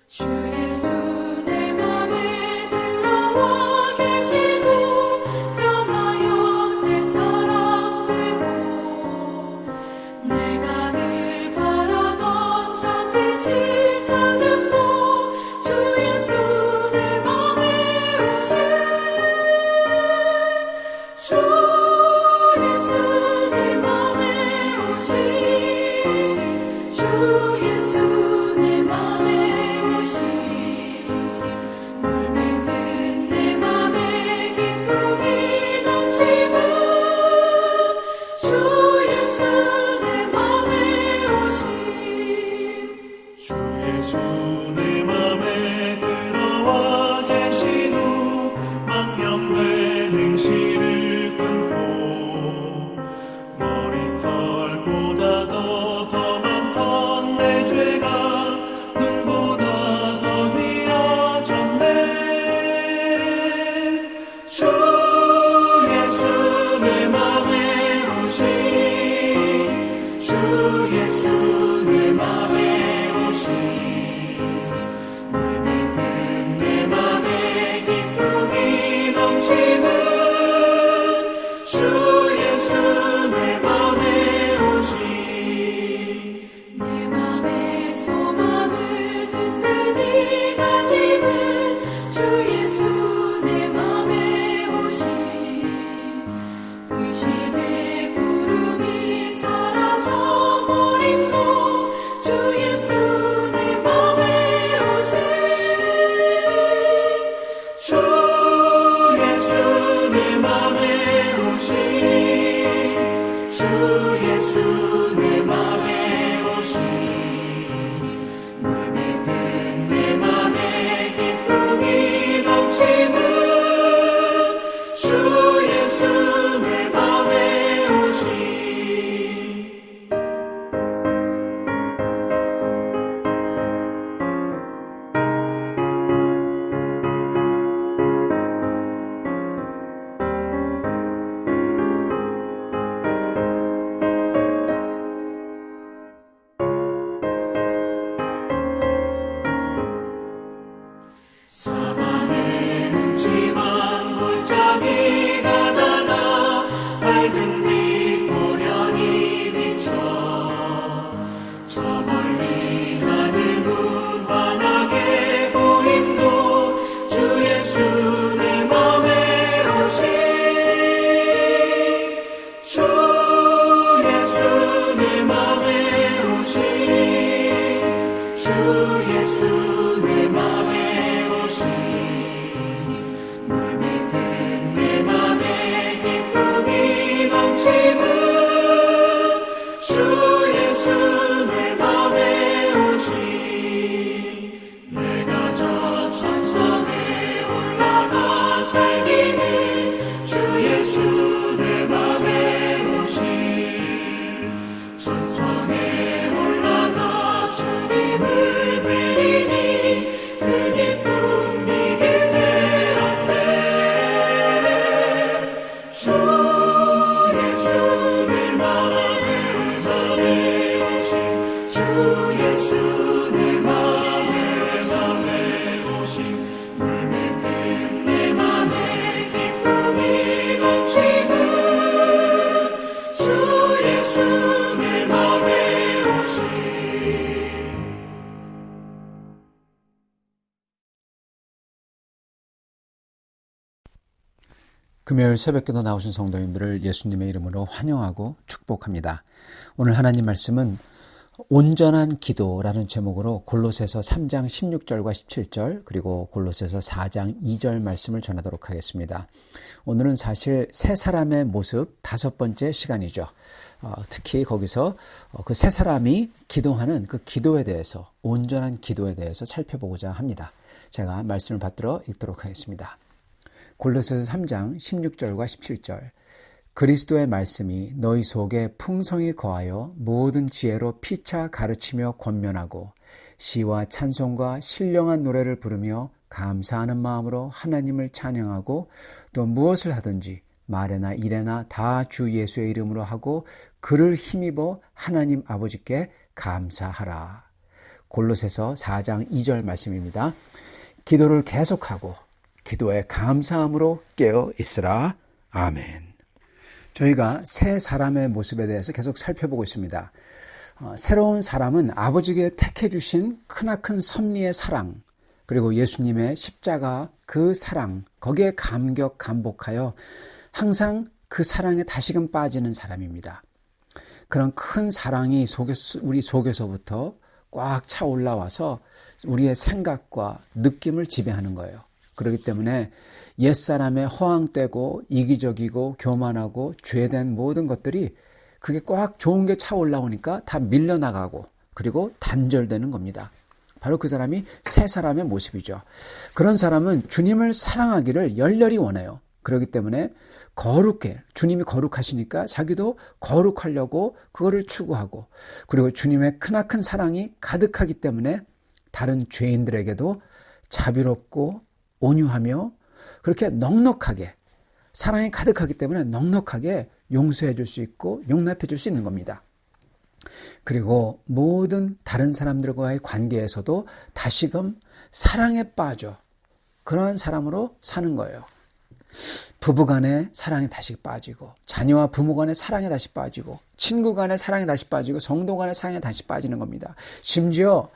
주 예수 내 맘에 들어와 계시고 변하여 새 사람 되고 내가 늘 바라던 참빛을 찾은 주 예수 내 맘에 오신 주 예수 내 맘에 오신 주 예수 내 맘에 오신 물밀듯 내 맘에 기쁨이 넘치는 주 예수 내 맘에 오신 주 예수 내 맘에 들어와 계신 후 망령된 행실을 끊고 머리털보다 더 많던 내 죄가 눈보다 더 휘어졌네. 주 예수 내 맘에 오신 주 예수 내 맘에 오신 물밀듯 내 맘에 기쁨이 넘치는 주 예수 내 맘에 오신 내 맘의 소망을 든든히 가지는 주 예수 내 맘에 오신 의심의 구름이 사라져 버림도 주 예수 내 맘에 오신 주 예수 내 맘에 오신 주 예수 내 맘에 오신 물밀듯 내 맘에 기쁨이 넘치는 주 예수 내 맘에 오신 사방에 흠집한 골짜기 가다가 밝은 빛 고련히 비쳐 저 멀리 하늘 무한하게 보임도 주 예수 내 맘에 오신 주 예수 내 맘에 오신 주 예수 내 맘에 오신 물밀듯 내 맘에 기쁨이 넘치는 주 예수 내 맘에 오신 내가 저 천상에 올라가 살기는 주 예수 내 맘에 오신 천상에 올라가 주님을 뵈리니 그 기쁨 이길 데 없네. 주 예수 내 맘에 오신 주 예수 내 맘에 오신 물밀듯 내 맘에 기쁨이 넘치는 주 예수 내 맘에 오신 금요일 새벽기도 나오신 성도님들을 예수님의 이름으로 환영하고 축복합니다. 오늘 하나님 말씀은 온전한 기도라는 제목으로 골로새서 3장 16절과 17절 그리고 골로새서 4장 2절 말씀을 전하도록 하겠습니다. 오늘은 사실 세 사람의 모습 5번째 시간이죠. 특히 거기서 그 세 사람이 기도하는 그 기도에 대해서 온전한 기도에 대해서 살펴보고자 합니다. 제가 말씀을 받들어 읽도록 하겠습니다. 골로새서 3장 16절과 17절 그리스도의 말씀이 너희 속에 풍성히 거하여 모든 지혜로 피차 가르치며 권면하고 시와 찬송과 신령한 노래를 부르며 감사하는 마음으로 하나님을 찬양하고 또 무엇을 하든지 말에나 일에나 다 주 예수의 이름으로 하고 그를 힘입어 하나님 아버지께 감사하라. 골로새서 4장 2절 말씀입니다. 기도를 계속하고 기도에 감사함으로 깨어 있으라. 아멘. 저희가 새 사람의 모습에 대해서 계속 살펴보고 있습니다. 새로운 사람은 아버지께 택해 주신 크나큰 섭리의 사랑, 그리고 예수님의 십자가 그 사랑, 거기에 감격 감복하여 항상 그 사랑에 다시금 빠지는 사람입니다. 그런 큰 사랑이 우리 속에서부터 꽉 차 올라와서 우리의 생각과 느낌을 지배하는 거예요. 그렇기 때문에 옛사람의 허황되고 이기적이고 교만하고 죄된 모든 것들이 그게 꽉 좋은 게 차 올라오니까 다 밀려나가고 그리고 단절되는 겁니다. 바로 그 사람이 새 사람의 모습이죠. 그런 사람은 주님을 사랑하기를 열렬히 원해요. 그렇기 때문에 거룩해. 주님이 거룩하시니까 자기도 거룩하려고 그거를 추구하고, 그리고 주님의 크나큰 사랑이 가득하기 때문에 다른 죄인들에게도 자비롭고 온유하며 그렇게 넉넉하게, 사랑이 가득하기 때문에 넉넉하게 용서해 줄 수 있고 용납해 줄 수 있는 겁니다. 그리고 모든 다른 사람들과의 관계에서도 다시금 사랑에 빠져 그러한 사람으로 사는 거예요. 부부 간의 사랑에 다시 빠지고, 자녀와 부모 간의 사랑에 다시 빠지고, 친구 간의 사랑에 다시 빠지고, 성도 간의 사랑에 다시 빠지는 겁니다. 심지어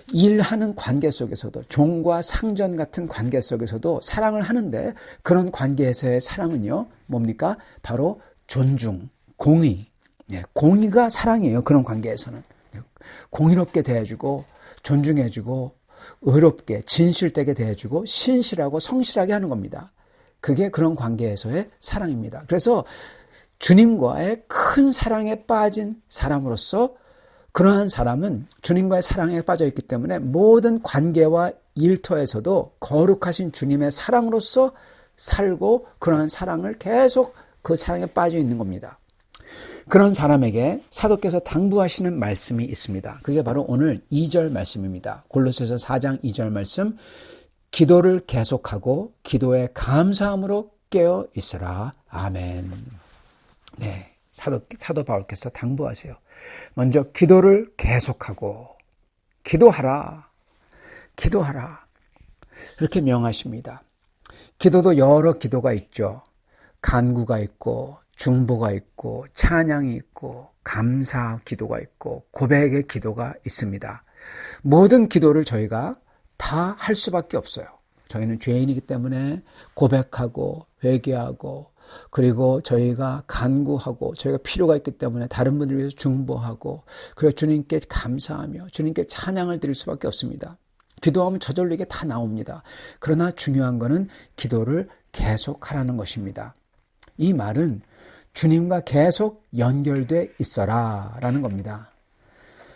일하는 관계 속에서도, 종과 상전 같은 관계 속에서도 사랑을 하는데, 그런 관계에서의 사랑은요, 뭡니까? 바로 존중, 공의. 공의가 사랑이에요. 그런 관계에서는. 공의롭게 대해주고, 존중해주고, 의롭게, 진실되게 대해주고, 신실하고 성실하게 하는 겁니다. 그게 그런 관계에서의 사랑입니다. 그래서 주님과의 큰 사랑에 빠진 사람으로서, 그러한 사람은 주님과의 사랑에 빠져 있기 때문에 모든 관계와 일터에서도 거룩하신 주님의 사랑으로서 살고, 그러한 사랑을 계속 그 사랑에 빠져 있는 겁니다. 그런 사람에게 사도께서 당부하시는 말씀이 있습니다. 그게 바로 오늘 2절 말씀입니다. 골로새서 4장 2절 말씀, 기도를 계속하고 기도에 감사함으로 깨어 있으라. 아멘. 네, 사도 바울께서 당부하세요. 먼저 기도를 계속하고 기도하라. 이렇게 명하십니다. 기도도 여러 기도가 있죠. 간구가 있고 중보가 있고 찬양이 있고 감사 기도가 있고 고백의 기도가 있습니다. 모든 기도를 저희가 다 할 수밖에 없어요. 저희는 죄인이기 때문에 고백하고 회개하고, 그리고 저희가 간구하고, 저희가 필요가 있기 때문에 다른 분들을 위해서 중보하고, 그리고 주님께 감사하며 주님께 찬양을 드릴 수밖에 없습니다. 기도하면 저절로 이게 다 나옵니다. 그러나 중요한 거는 기도를 계속하라는 것입니다. 이 말은 주님과 계속 연결돼 있어라 라는 겁니다.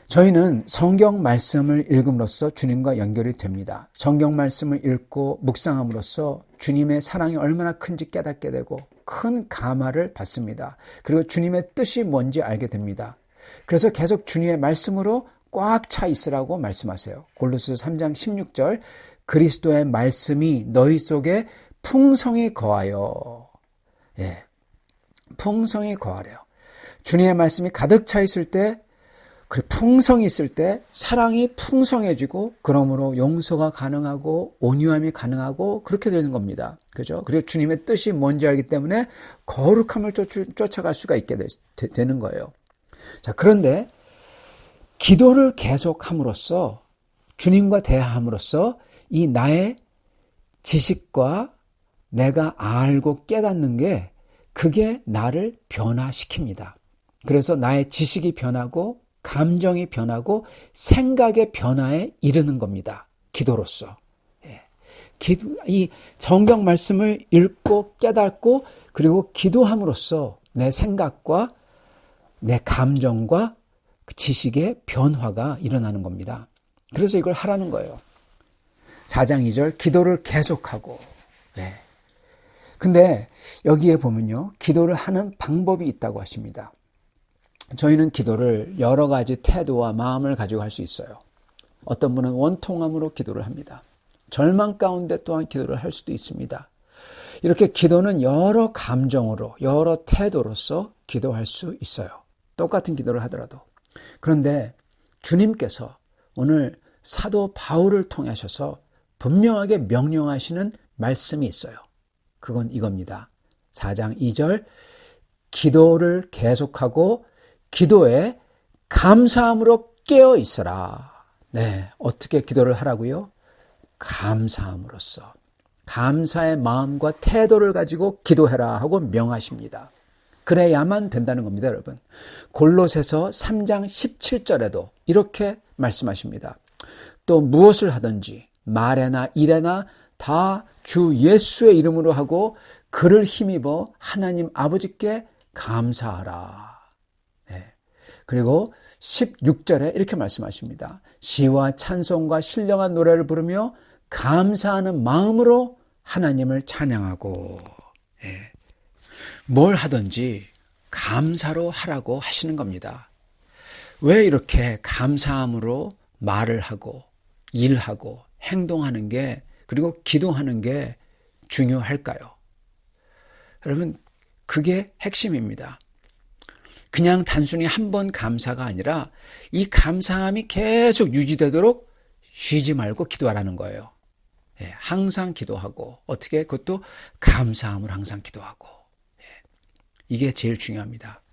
저희는 성경 말씀을 읽음으로써 주님과 연결이 됩니다. 성경 말씀을 읽고 묵상함으로써 주님의 사랑이 얼마나 큰지 깨닫게 되고 큰 감화를 받습니다. 그리고 주님의 뜻이 뭔지 알게 됩니다. 그래서 계속 주님의 말씀으로 꽉 차 있으라고 말씀하세요. 골로새서 3장 16절, 그리스도의 말씀이 너희 속에 풍성히 거하여, 풍성히 거하래요. 주님의 말씀이 가득 차 있을 때, 그 풍성이 있을 때 사랑이 풍성해지고, 그러므로 용서가 가능하고 온유함이 가능하고 그렇게 되는 겁니다. 그죠? 그리고 주님의 뜻이 뭔지 알기 때문에 거룩함을 쫓아갈 수가 있게 되는 거예요. 자, 그런데 기도를 계속함으로써, 주님과 대화함으로써 이 나의 지식과 내가 알고 깨닫는 게, 그게 나를 변화시킵니다. 그래서 나의 지식이 변하고 감정이 변하고 생각의 변화에 이르는 겁니다. 기도로서. 이 성경 말씀을 읽고 깨닫고 그리고 기도함으로써 내 생각과 내 감정과 지식의 변화가 일어나는 겁니다. 그래서 이걸 하라는 거예요. 4장 2절, 기도를 계속하고. 근데 여기에 보면요, 기도를 하는 방법이 있다고 하십니다. 저희는 기도를 여러 가지 태도와 마음을 가지고 할 수 있어요. 어떤 분은 원통함으로 기도를 합니다. 절망 가운데 또한 기도를 할 수도 있습니다. 이렇게 기도는 여러 감정으로, 여러 태도로서 기도할 수 있어요. 똑같은 기도를 하더라도. 그런데 주님께서 오늘 사도 바울을 통하셔서 분명하게 명령하시는 말씀이 있어요. 그건 이겁니다. 4장 2절, 기도를 계속하고 기도에 감사함으로 깨어 있어라. 네, 어떻게 기도를 하라고요? 감사함으로써. 감사의 마음과 태도를 가지고 기도해라 하고 명하십니다. 그래야만 된다는 겁니다, 여러분. 골로새서 3장 17절에도 이렇게 말씀하십니다. 또 무엇을 하든지 말에나 일에나 다 주 예수의 이름으로 하고 그를 힘입어 하나님 아버지께 감사하라. 네. 그리고 16절에 이렇게 말씀하십니다. 시와 찬송과 신령한 노래를 부르며 감사하는 마음으로 하나님을 찬양하고. 네. 뭘 하든지 감사로 하라고 하시는 겁니다. 왜 이렇게 감사함으로 말을 하고 일하고 행동하는 게, 그리고 기도하는 게 중요할까요? 여러분, 그게 핵심입니다. 그냥 단순히 한 번 감사가 아니라 이 감사함이 계속 유지되도록 쉬지 말고 기도하라는 거예요. 예, 항상 기도하고, 어떻게 그것도 감사함을 항상 기도하고. 예, 이게 제일 중요합니다.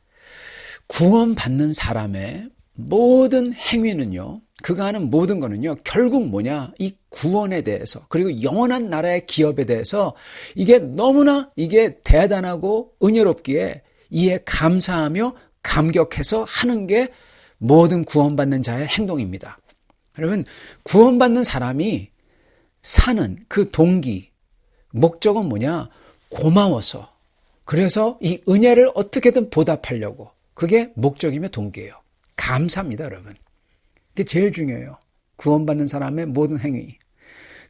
구원받는 사람의 모든 행위는요, 그가 하는 모든 거는요, 결국 뭐냐, 이 구원에 대해서, 그리고 영원한 나라의 기업에 대해서 이게 너무나 이게 대단하고 은혜롭기에 이에 감사하며 감격해서 하는 게 모든 구원받는 자의 행동입니다. 여러분, 구원받는 사람이 사는 그 동기, 목적은 뭐냐? 고마워서, 그래서 이 은혜를 어떻게든 보답하려고, 그게 목적이며 동기예요. 감사합니다, 여러분. 그게 제일 중요해요. 구원받는 사람의 모든 행위,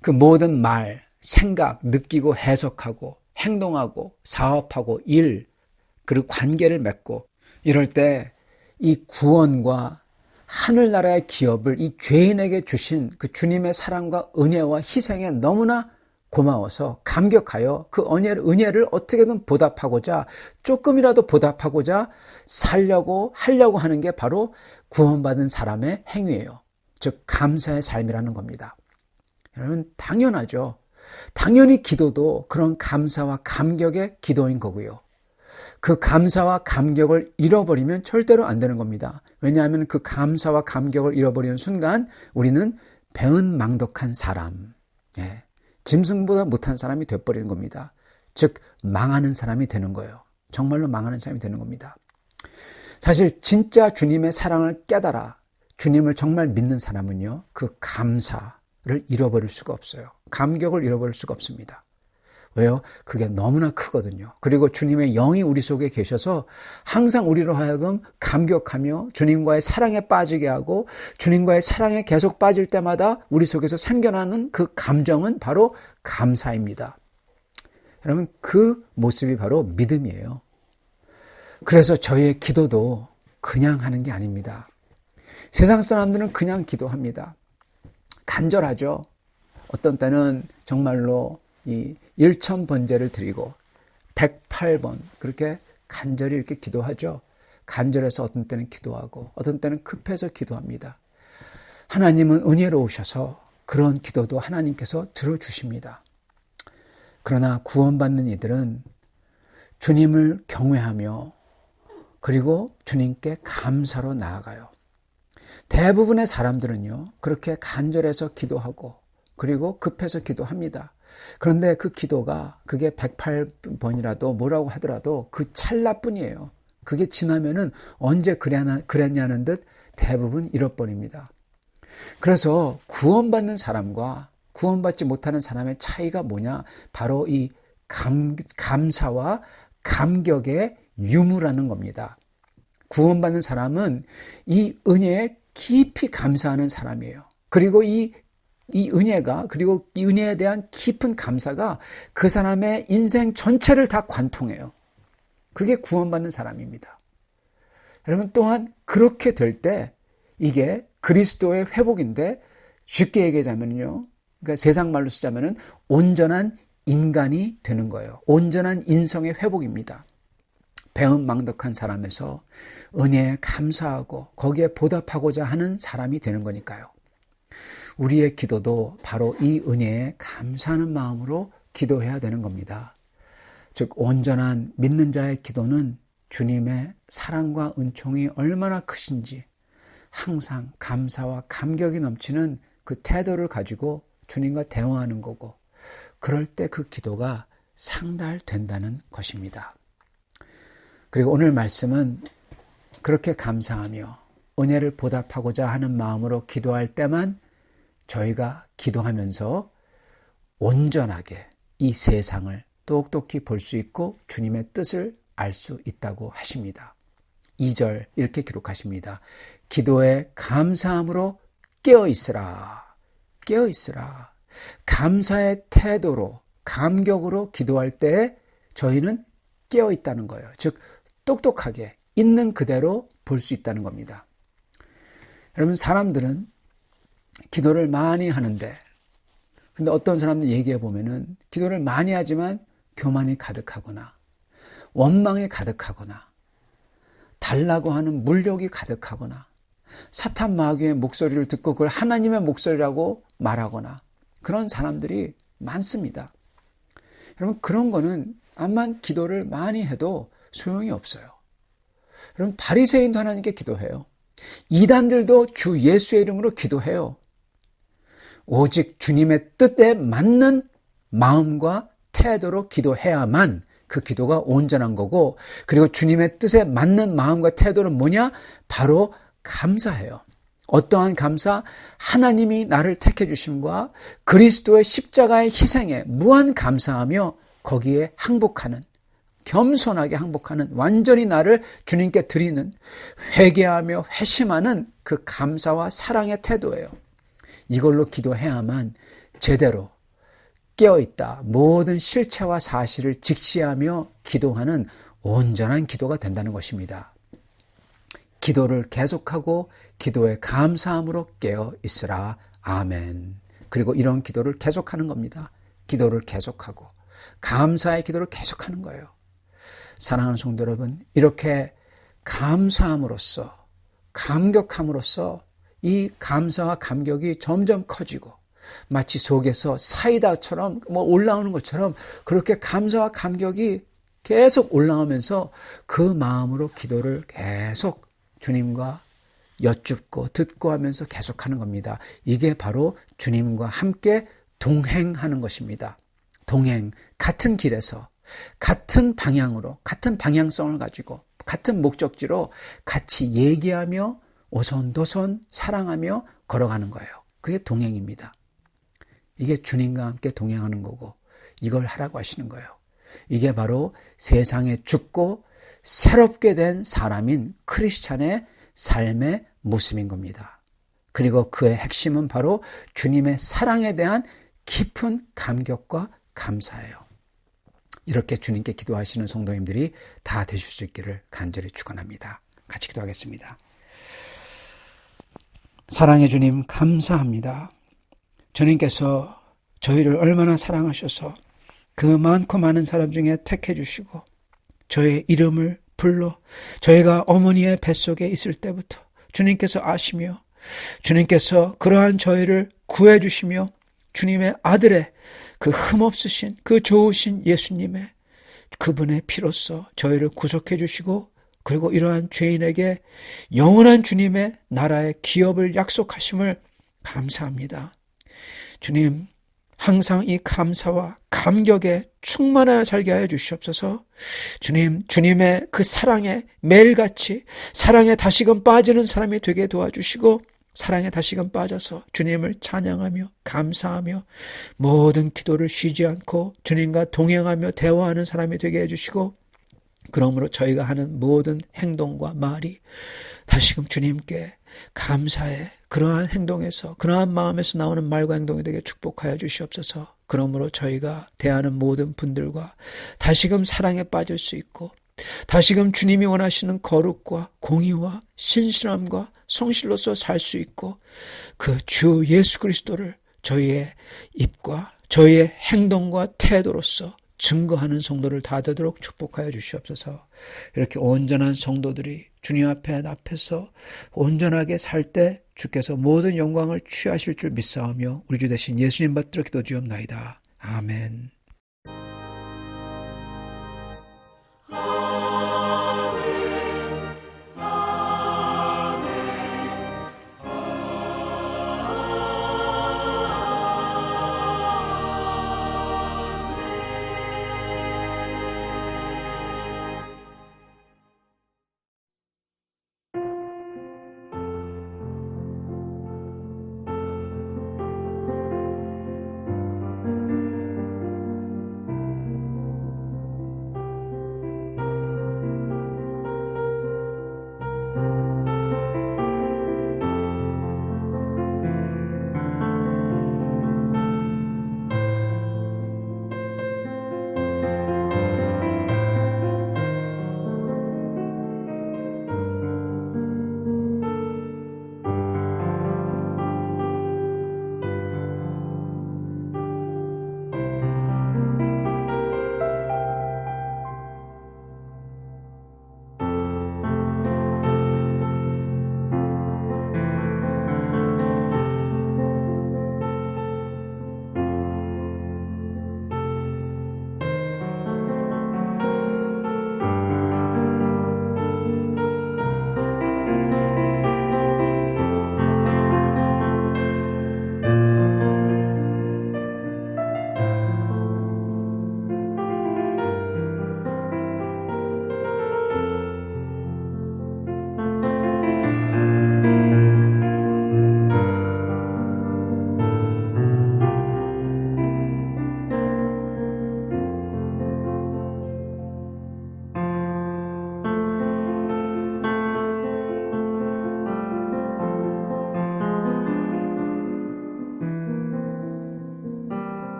그 모든 말, 생각, 느끼고 해석하고 행동하고 사업하고 일, 그리고 관계를 맺고 이럴 때 이 구원과 하늘나라의 기업을 이 죄인에게 주신 그 주님의 사랑과 은혜와 희생에 너무나 고마워서 감격하여 그 은혜를 어떻게든 보답하고자, 조금이라도 보답하고자 살려고 하려고 하는 게 바로 구원받은 사람의 행위예요. 즉 감사의 삶이라는 겁니다. 여러분, 당연하죠. 당연히 기도도 그런 감사와 감격의 기도인 거고요. 그 감사와 감격을 잃어버리면 절대로 안 되는 겁니다. 왜냐하면 그 감사와 감격을 잃어버리는 순간 우리는 배은망덕한 사람, 예, 짐승보다 못한 사람이 되어버리는 겁니다. 즉 망하는 사람이 되는 거예요. 정말로 망하는 사람이 되는 겁니다. 사실 진짜 주님의 사랑을 깨달아 주님을 정말 믿는 사람은요, 그 감사를 잃어버릴 수가 없어요. 감격을 잃어버릴 수가 없습니다. 왜요? 그게 너무나 크거든요. 그리고 주님의 영이 우리 속에 계셔서 항상 우리로 하여금 감격하며 주님과의 사랑에 빠지게 하고, 주님과의 사랑에 계속 빠질 때마다 우리 속에서 생겨나는 그 감정은 바로 감사입니다. 여러분, 그 모습이 바로 믿음이에요. 그래서 저희의 기도도 그냥 하는 게 아닙니다. 세상 사람들은 그냥 기도합니다. 간절하죠. 어떤 때는 정말로 이 1000번제를 드리고 108번 그렇게 간절히 이렇게 기도하죠. 간절해서 어떤 때는 기도하고 어떤 때는 급해서 기도합니다. 하나님은 은혜로우셔서 그런 기도도 하나님께서 들어주십니다. 그러나 구원받는 이들은 주님을 경외하며 그리고 주님께 감사로 나아가요. 대부분의 사람들은요, 그렇게 간절해서 기도하고 그리고 급해서 기도합니다. 그런데 그 기도가 그게 108번이라도 뭐라고 하더라도 그 찰나뿐이에요. 그게 지나면은 언제 그랬냐는 듯 대부분 잃어버립니다. 그래서 구원받는 사람과 구원받지 못하는 사람의 차이가 뭐냐? 바로 이 감사와 감격의 유무라는 겁니다. 구원받는 사람은 이 은혜에 깊이 감사하는 사람이에요. 그리고 이 은혜가, 그리고 이 은혜에 대한 깊은 감사가 그 사람의 인생 전체를 다 관통해요. 그게 구원받는 사람입니다. 여러분, 또한 그렇게 될 때 이게 그리스도의 회복인데, 쉽게 얘기하자면요, 그러니까 세상 말로 쓰자면은 온전한 인간이 되는 거예요. 온전한 인성의 회복입니다. 배은망덕한 사람에서 은혜에 감사하고 거기에 보답하고자 하는 사람이 되는 거니까요. 우리의 기도도 바로 이 은혜에 감사하는 마음으로 기도해야 되는 겁니다. 즉 온전한 믿는 자의 기도는 주님의 사랑과 은총이 얼마나 크신지 항상 감사와 감격이 넘치는 그 태도를 가지고 주님과 대화하는 거고, 그럴 때 그 기도가 상달된다는 것입니다. 그리고 오늘 말씀은 그렇게 감사하며 은혜를 보답하고자 하는 마음으로 기도할 때만 저희가 기도하면서 온전하게 이 세상을 똑똑히 볼 수 있고 주님의 뜻을 알 수 있다고 하십니다. 2절 이렇게 기록하십니다. 기도에 감사함으로 깨어있으라. 깨어있으라. 감사의 태도로, 감격으로 기도할 때 저희는 깨어있다는 거예요. 즉 똑똑하게 있는 그대로 볼 수 있다는 겁니다. 여러분, 사람들은 기도를 많이 하는데, 근데 어떤 사람들 얘기해 보면은 기도를 많이 하지만 교만이 가득하거나 원망이 가득하거나 달라고 하는 물욕이 가득하거나 사탄 마귀의 목소리를 듣고 그걸 하나님의 목소리라고 말하거나 그런 사람들이 많습니다. 여러분, 그런 거는 암만 기도를 많이 해도 소용이 없어요. 여러분, 바리새인도 하나님께 기도해요. 이단들도 주 예수의 이름으로 기도해요. 오직 주님의 뜻에 맞는 마음과 태도로 기도해야만 그 기도가 온전한 거고, 그리고 주님의 뜻에 맞는 마음과 태도는 뭐냐? 바로 감사해요. 어떠한 감사? 하나님이 나를 택해 주심과 그리스도의 십자가의 희생에 무한 감사하며 거기에 항복하는, 겸손하게 항복하는, 완전히 나를 주님께 드리는, 회개하며 회심하는 그 감사와 사랑의 태도예요. 이걸로 기도해야만 제대로 깨어있다, 모든 실체와 사실을 직시하며 기도하는 온전한 기도가 된다는 것입니다. 기도를 계속하고 기도에 감사함으로 깨어있으라. 아멘. 그리고 이런 기도를 계속하는 겁니다. 기도를 계속하고 감사의 기도를 계속하는 거예요. 사랑하는 성도 여러분, 이렇게 감사함으로써, 감격함으로써 이 감사와 감격이 점점 커지고 마치 속에서 사이다처럼 올라오는 것처럼 그렇게 감사와 감격이 계속 올라오면서 그 마음으로 기도를 계속 주님과 여쭙고 듣고 하면서 계속하는 겁니다. 이게 바로 주님과 함께 동행하는 것입니다. 동행, 같은 길에서 같은 방향으로, 같은 방향성을 가지고 같은 목적지로 같이 얘기하며 오손도손 사랑하며 걸어가는 거예요. 그게 동행입니다. 이게 주님과 함께 동행하는 거고, 이걸 하라고 하시는 거예요. 이게 바로 세상에 죽고 새롭게 된 사람인 크리스찬의 삶의 모습인 겁니다. 그리고 그의 핵심은 바로 주님의 사랑에 대한 깊은 감격과 감사예요. 이렇게 주님께 기도하시는 성도님들이 다 되실 수 있기를 간절히 축원합니다. 같이 기도하겠습니다. 사랑의 주님, 감사합니다. 주님께서 저희를 얼마나 사랑하셔서 그 많고 많은 사람 중에 택해 주시고 저의 이름을 불러 저희가 어머니의 뱃속에 있을 때부터 주님께서 아시며 주님께서 그러한 저희를 구해 주시며 주님의 아들의 그 흠없으신 그 좋으신 예수님의 그분의 피로써 저희를 구속해 주시고, 그리고 이러한 죄인에게 영원한 주님의 나라의 기업을 약속하심을 감사합니다. 주님, 항상 이 감사와 감격에 충만하여 살게 하여 주시옵소서. 주님, 주님의 그 사랑에 매일같이 사랑에 다시금 빠지는 사람이 되게 도와주시고, 사랑에 다시금 빠져서 주님을 찬양하며 감사하며 모든 기도를 쉬지 않고 주님과 동행하며 대화하는 사람이 되게 해주시고, 그러므로 저희가 하는 모든 행동과 말이 다시금 주님께 감사의 그러한 행동에서, 그러한 마음에서 나오는 말과 행동이 되게 축복하여 주시옵소서. 그러므로 저희가 대하는 모든 분들과 다시금 사랑에 빠질 수 있고, 다시금 주님이 원하시는 거룩과 공의와 신실함과 성실로서 살 수 있고, 그 주 예수 그리스도를 저희의 입과 저희의 행동과 태도로서 증거하는 성도를 다 되도록 축복하여 주시옵소서. 이렇게 온전한 성도들이 주님 앞에서 온전하게 살 때 주께서 모든 영광을 취하실 줄 믿사오며 우리 주 대신 예수님 받들어 기도드리옵나이다. 아멘.